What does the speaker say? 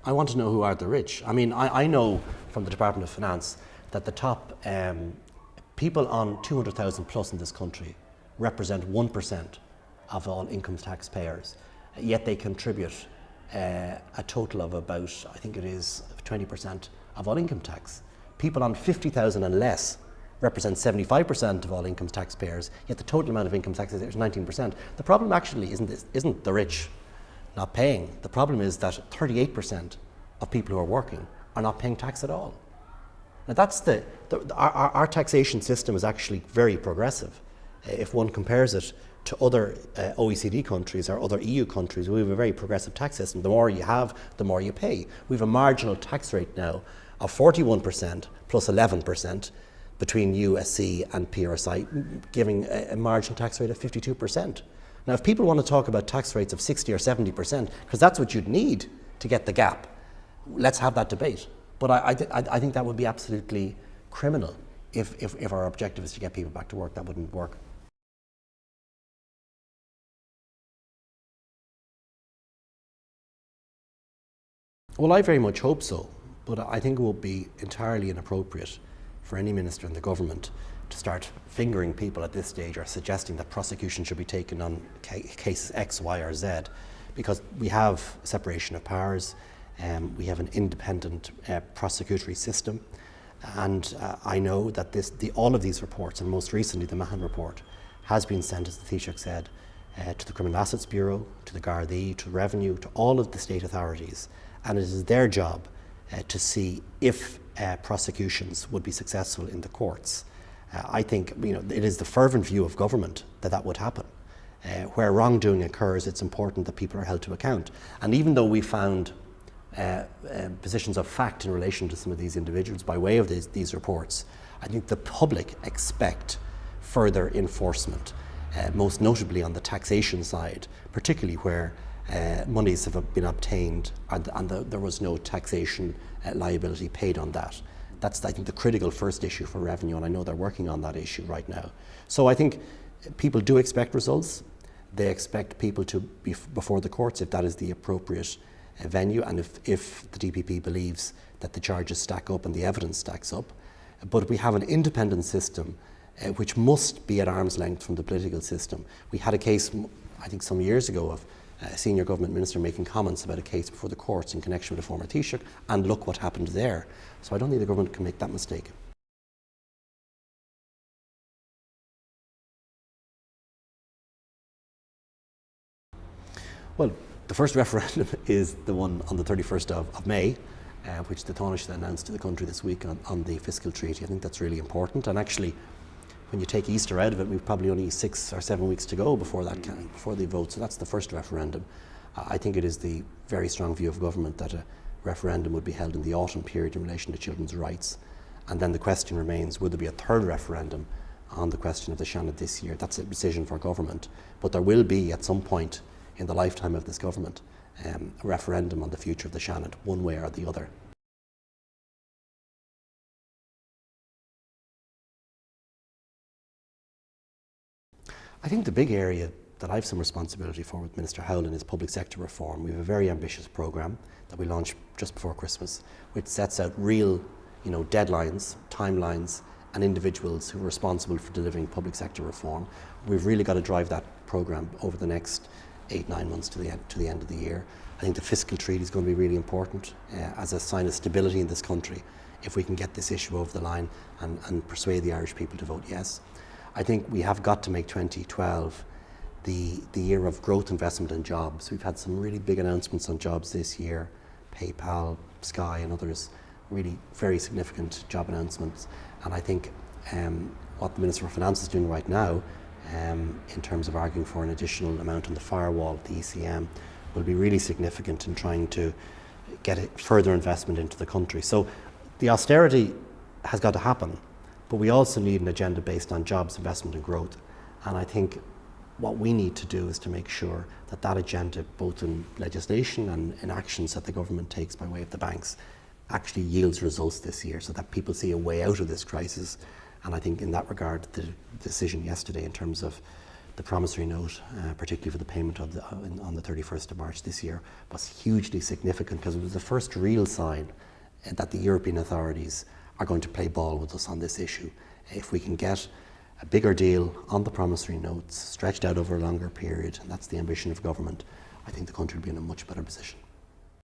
I want to know who are the rich. I mean, I know from the Department of Finance that the top people on 200,000 plus in this country represent 1% of all income tax payers, yet they contribute a total of about, I think it is 20% of all income tax. People on 50,000 and less represent 75% of all income taxpayers, yet the total amount of income tax is 19%. The problem actually isn't the rich not paying. The problem is that 38% of people who are working are not paying tax at all. Now that's our taxation system is actually very progressive. If one compares it to other OECD countries or other EU countries, we have a very progressive tax system. The more you have, the more you pay. We have a marginal tax rate now of 41% plus 11% between USC and PRSI, giving a marginal tax rate of 52%. Now, if people want to talk about tax rates of 60 or 70%, because that's what you'd need to get the gap, let's have that debate. But I think that would be absolutely criminal if our objective is to get people back to work. That wouldn't work. Well, I very much hope so, but I think it would be entirely inappropriate for any minister in the government to start fingering people at this stage or suggesting that prosecution should be taken on cases X, Y or Z, because we have separation of powers, we have an independent prosecutory system, and I know that all of these reports, and most recently the Mahon report, has been sent, as the Taoiseach said, to the Criminal Assets Bureau, to the Gardaí, to Revenue, to all of the state authorities, and it is their job to see if prosecutions would be successful in the courts. I think it is the fervent view of government that would happen. Where wrongdoing occurs, it's important that people are held to account. And even though we found positions of fact in relation to some of these individuals by way of these reports, I think the public expect further enforcement, most notably on the taxation side, particularly where monies have been obtained and there was no taxation liability paid on that. That's, I think, the critical first issue for Revenue, and I know they're working on that issue right now. So I think people do expect results. They expect people to be before the courts if that is the appropriate venue, and if the DPP believes that the charges stack up and the evidence stacks up. But we have an independent system which must be at arm's length from the political system. We had a case, I think some years ago, of a senior government minister making comments about a case before the courts in connection with a former Taoiseach, and look what happened there. So I don't think the government can make that mistake. Well, the first referendum is the one on the 31st of May, which the Taoiseach announced to the country this week on the fiscal treaty. I think that's really important, and actually when you take Easter out of it, we've probably only 6 or 7 weeks to go before the vote. So that's the first referendum. I think it is the very strong view of government that a referendum would be held in the autumn period in relation to children's rights. And then the question remains, would there be a third referendum on the question of the Seanad this year? That's a decision for government. But there will be, at some point in the lifetime of this government, a referendum on the future of the Seanad, one way or the other. I think the big area that I have some responsibility for with Minister Howlin is public sector reform. We have a very ambitious programme that we launched just before Christmas, which sets out real, deadlines, timelines, and individuals who are responsible for delivering public sector reform. We've really got to drive that programme over the next 8-9 months to the end of the year. I think the fiscal treaty is going to be really important as a sign of stability in this country if we can get this issue over the line and persuade the Irish people to vote yes. I think we have got to make 2012 the year of growth, investment and jobs. We've had some really big announcements on jobs this year, PayPal, Sky and others, really very significant job announcements. And I think what the Minister for Finance is doing right now in terms of arguing for an additional amount on the firewall, the ECM, will be really significant in trying to get further investment into the country. So the austerity has got to happen, but we also need an agenda based on jobs, investment and growth. And I think what we need to do is to make sure that that agenda, both in legislation and in actions that the government takes by way of the banks, actually yields results this year so that people see a way out of this crisis. And I think in that regard, the decision yesterday in terms of the promissory note, particularly for the payment of on the 31st of March this year, was hugely significant because it was the first real sign that the European authorities are going to play ball with us on this issue. If we can get a bigger deal on the promissory notes, stretched out over a longer period, and that's the ambition of government, I think the country will be in a much better position.